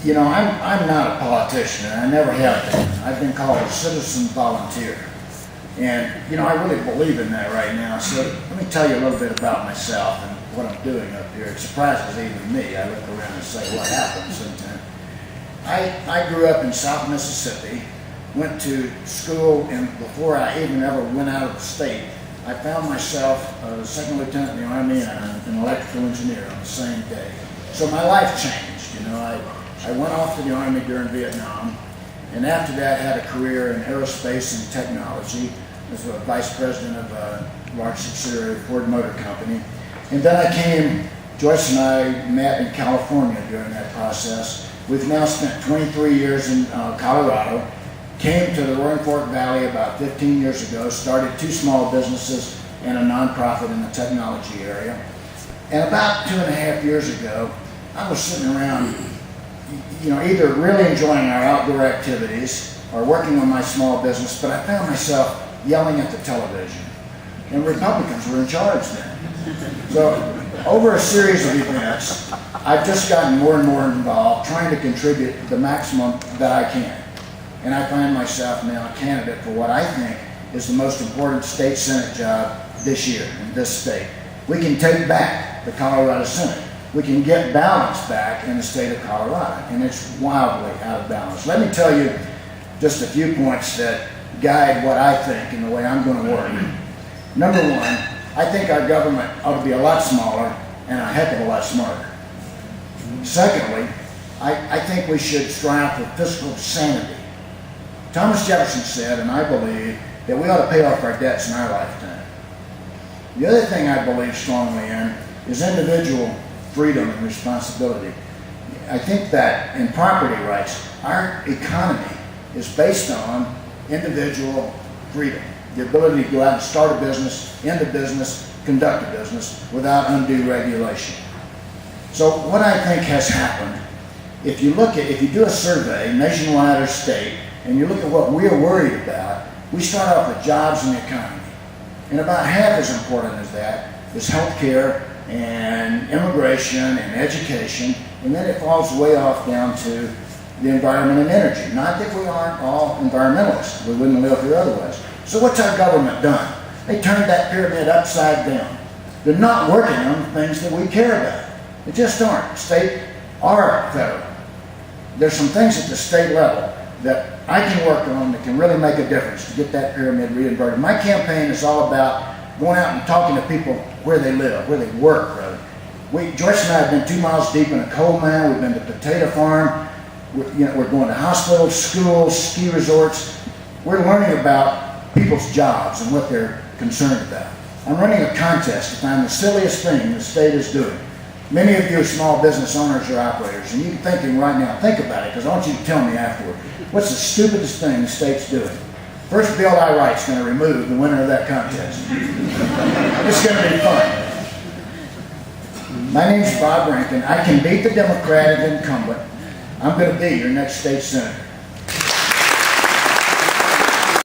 I'm not a politician, and I never have been. I've been called a citizen volunteer. And, I really believe in that right now. So let me tell you a little bit about myself and what I'm doing up here. It surprises even me. I look around and say, what happened sometimes? I grew up in South Mississippi, went to school, and before I even ever went out of the state, I found myself a second lieutenant in the Army and an electrical engineer on the same day. So my life changed. I went off to the Army during Vietnam, and after that had a career in aerospace and technology as a vice president of a large subsidiary of Ford Motor Company. And then Joyce and I met in California during that process. We've now spent 23 years in Colorado, came to the Roaring Fork Valley about 15 years ago, started 2 small businesses and a nonprofit in the technology area. And about 2.5 years ago, I was sitting around, either really enjoying our outdoor activities or working on my small business, but I found myself yelling at the television. And Republicans were in charge then. So over a series of events, I've just gotten more and more involved, trying to contribute the maximum that I can. And I find myself now a candidate for what I think is the most important state Senate job this year in this state. We can take back the Colorado Senate. We can get balance back in the state of Colorado, and it's wildly out of balance. Let me tell you just a few points that guide what I think and the way I'm going to work. Number one, I think our government ought to be a lot smaller and a heck of a lot smarter. Secondly, I think we should strive for fiscal sanity. Thomas Jefferson said, and I believe, that we ought to pay off our debts in our lifetime. The other thing I believe strongly in is individual freedom and responsibility. I think that in property rights, our economy is based on individual freedom, the ability to go out and start a business, end a business, conduct a business without undue regulation. So what I think has happened, if you do a survey nationwide or state, and you look at what we're worried about, we start off with jobs and the economy. And about half as important as that is health care and immigration and education, and then it falls way off down to the environment and energy. Not that we aren't all environmentalists. We wouldn't live here otherwise. So what's our government done? They turned that pyramid upside down. They're not working on the things that we care about. They just aren't, state or federal. There's some things at the state level that I can work on that can really make a difference to get that pyramid reinverted. My campaign is all about going out and talking to people where they live, where they work, rather. Joyce and I have been 2 miles deep in a coal mine. We've been to potato farm. We're going to hospitals, schools, ski resorts. We're learning about people's jobs and what they're concerned about. I'm running a contest to find the silliest thing the state is doing. Many of you are small business owners or operators, and you're thinking right now, think about it, because I want you to tell me afterward. What's the stupidest thing the state's doing? First bill I write is going to remove the winner of that contest. It's going to be fun. My name's Bob Rankin. I can beat the Democratic incumbent. I'm going to be your next state senator.